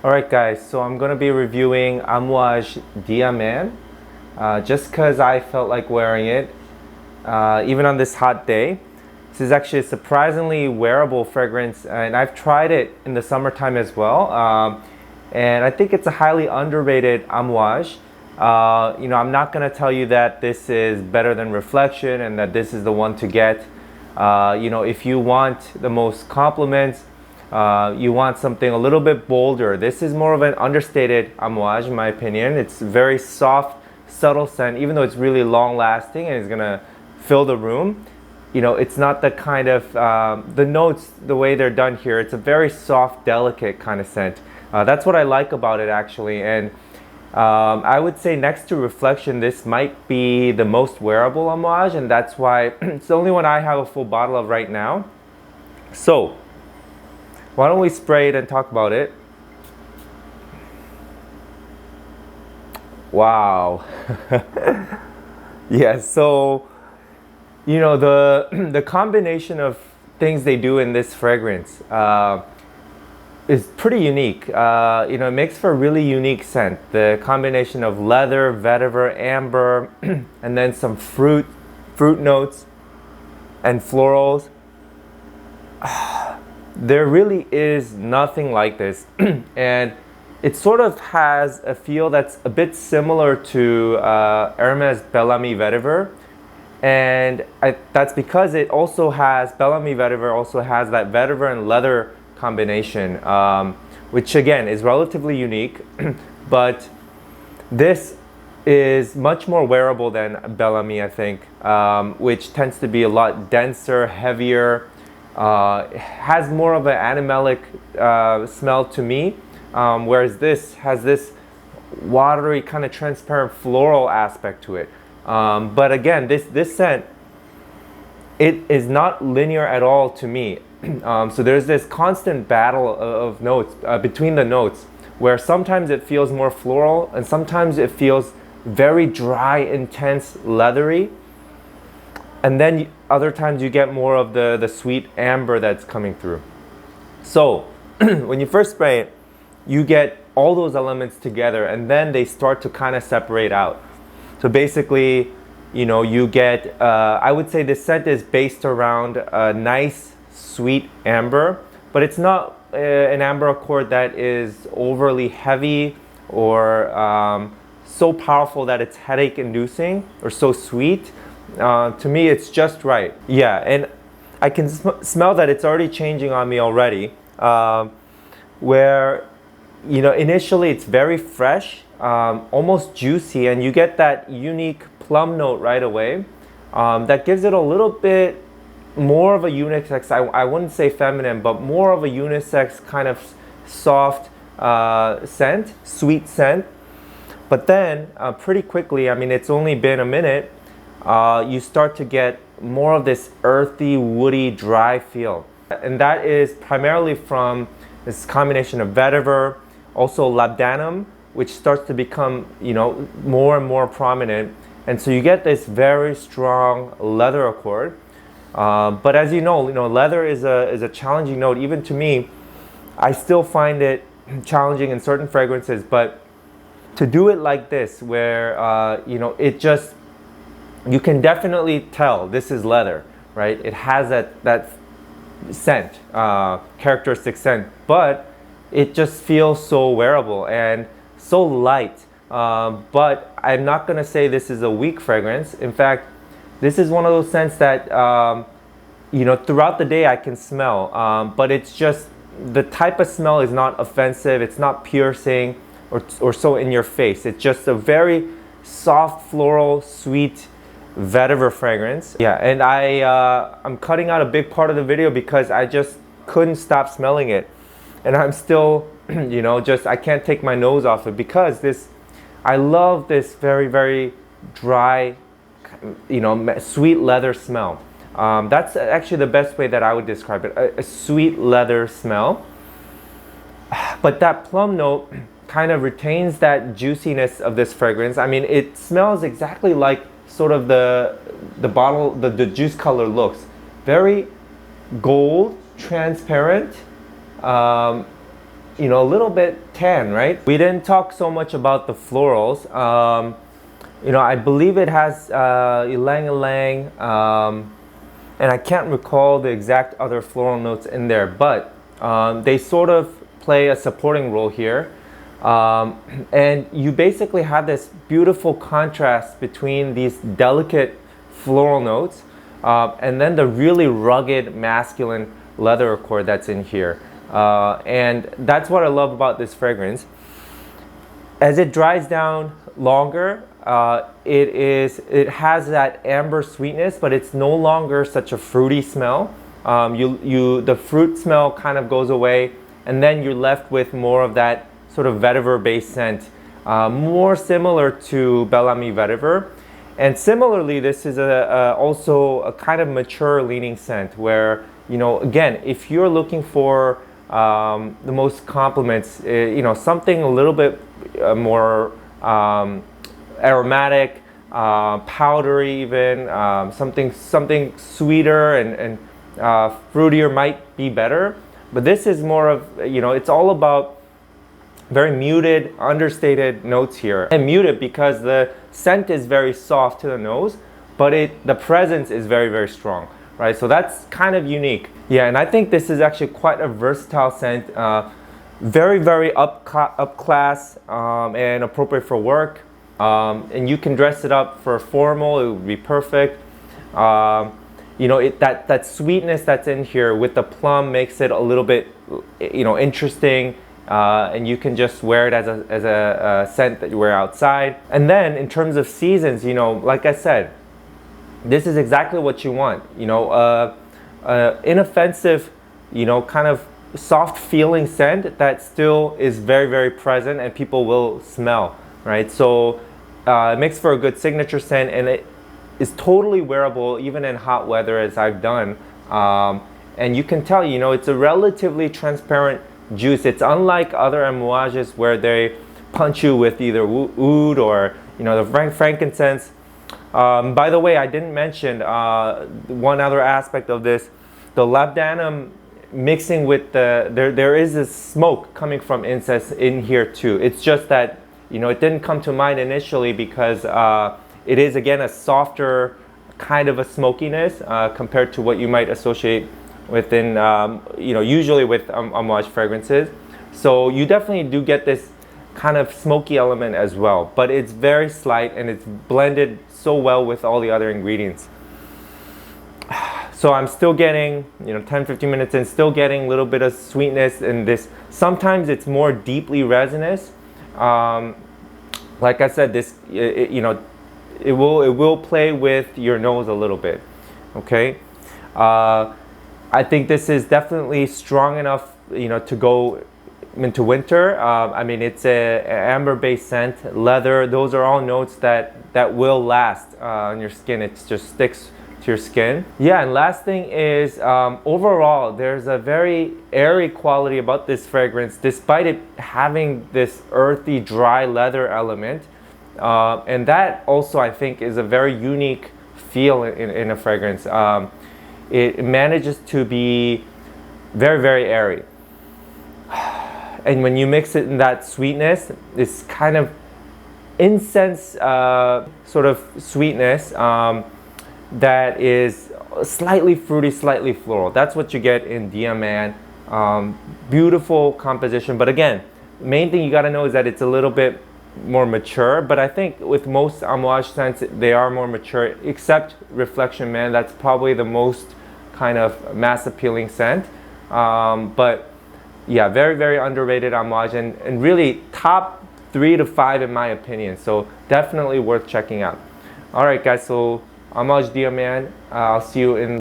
Alright guys, so I'm going to be reviewing Amouage Dia Man just because I felt like wearing it even on this hot day. This is actually a surprisingly wearable fragrance, and I've tried it in the summertime as well, and I think it's a highly underrated Amouage. I'm not going to tell you that this is better than Reflection and that this is the one to get. If you want the most compliments, you want something a little bit bolder. This is more of an understated Amouage in my opinion. It's very soft, subtle scent, even though it's really long lasting and it's gonna fill the room. It's not the kind of, the notes, the way they're done here, it's a very soft, delicate kind of scent. That's what I like about it actually. And I would say next to Reflection, this might be the most wearable Amouage, and that's why it's the only one I have a full bottle of right now. So why don't we spray it and talk about it? Wow. Yeah, so the combination of things they do in this fragrance is pretty unique. It makes for a really unique scent. The combination of leather, vetiver, amber, and then some fruit notes and florals. There really is nothing like this. And it sort of has a feel that's a bit similar to Hermes Bellamy Vetiver. And that's because it also has, Bellamy Vetiver also has that vetiver and leather combination, which again is relatively unique. But this is much more wearable than Bellamy, I think, which tends to be a lot denser, heavier, has more of an animalic smell to me, whereas this has this watery kind of transparent floral aspect to it. But again, this scent, it is not linear at all to me. So there's this constant battle of notes between the notes, where sometimes it feels more floral and sometimes it feels very dry, intense, leathery. And then other times you get more of the sweet amber that's coming through. So when you first spray it, you get all those elements together and then they start to kind of separate out. So basically, you get, I would say this scent is based around a nice sweet amber, but it's not an amber accord that is overly heavy or so powerful that it's headache inducing or so sweet. To me, it's just right. Yeah, and I can smell that it's already changing on me already. Where, initially it's very fresh, almost juicy, and you get that unique plum note right away. That gives it a little bit more of a unisex, I wouldn't say feminine, but more of a unisex kind of soft scent, sweet scent. But then pretty quickly, I mean, it's only been a minute, you start to get more of this earthy, woody, dry feel. And that is primarily from this combination of vetiver, also labdanum, which starts to become, more and more prominent. And so you get this very strong leather accord. But as you know, leather is a challenging note. Even to me, I still find it challenging in certain fragrances. But to do it like this, where, you can definitely tell this is leather, right? It has that scent, characteristic scent, but it just feels so wearable and so light. But I'm not gonna say this is a weak fragrance. In fact, this is one of those scents that, throughout the day I can smell, but it's just, the type of smell is not offensive, it's not piercing or so in your face. It's just a very soft, floral, sweet, vetiver fragrance. Yeah, and I'm cutting out a big part of the video because I just couldn't stop smelling it. And I'm still, I can't take my nose off it because I love this very, very dry, sweet leather smell. That's actually the best way that I would describe it, a sweet leather smell. But that plum note kind of retains that juiciness of this fragrance. I mean, it smells exactly like sort of the bottle, the juice color looks. Very gold, transparent, you know, a little bit tan, right? We didn't talk so much about the florals. You know, I believe it has ylang ylang, and I can't recall the exact other floral notes in there, but they sort of play a supporting role here. And you basically have this beautiful contrast between these delicate floral notes and then the really rugged masculine leather accord that's in here. And that's what I love about this fragrance. As it dries down longer, it has that amber sweetness, but it's no longer such a fruity smell. The fruit smell kind of goes away, and then you're left with more of that sort of vetiver based scent, more similar to Bel Ami Vetiver. And similarly, this is also a kind of mature leaning scent where, you know, again, if you're looking for the most compliments, you know, something a little bit more aromatic, powdery even, something sweeter and fruitier might be better. But this is more of, you know, it's all about very muted, understated notes here. And muted because the scent is very soft to the nose, but the presence is very, very strong, right? So that's kind of unique. Yeah, and I think this is actually quite a versatile scent. Very, very up class and appropriate for work. And you can dress it up for formal, it would be perfect. You know, that sweetness that's in here with the plum makes it a little bit, you know, interesting. And you can just wear it as a scent that you wear outside. And then in terms of seasons, you know, like I said, this is exactly what you want. You know, inoffensive, you know, kind of soft feeling scent that still is very, very present and people will smell, right? So it makes for a good signature scent, and it is totally wearable even in hot weather, as I've done. And you can tell, you know, it's a relatively transparent juice. It's unlike other amouages where they punch you with either oud or, you know, the frankincense. By the way, I didn't mention one other aspect of this. The labdanum mixing with there is this smoke coming from incense in here too. It's just that, you know, it didn't come to mind initially because it is, again, a softer kind of a smokiness compared to what you might associate within, you know, usually with Amouage fragrances. So you definitely do get this kind of smoky element as well, but it's very slight and it's blended so well with all the other ingredients. So I'm still getting, you know, 10-15 minutes in, still getting a little bit of sweetness in this. Sometimes it's more deeply resinous. Like I said, this, you know, it will play with your nose a little bit, okay? I think this is definitely strong enough, you know, to go into winter. I mean, it's an amber-based scent, leather. Those are all notes that will last on your skin. It just sticks to your skin. Yeah, and last thing is, overall, there's a very airy quality about this fragrance, despite it having this earthy, dry leather element. And that also, I think, is a very unique feel in a fragrance. It manages to be very, very airy. And when you mix it in that sweetness, this kind of incense sort of sweetness that is slightly fruity, slightly floral. That's what you get in Dia Man. Beautiful composition. But again, main thing you got to know is that it's a little bit more mature, but I think with most Amouage scents, they are more mature, except Reflection Man. That's probably the most kind of mass appealing scent. But yeah, very, very underrated Amouage, and really top 3 to 5 in my opinion. So definitely worth checking out. All right, guys, so Amouage Dia Man. I'll see you in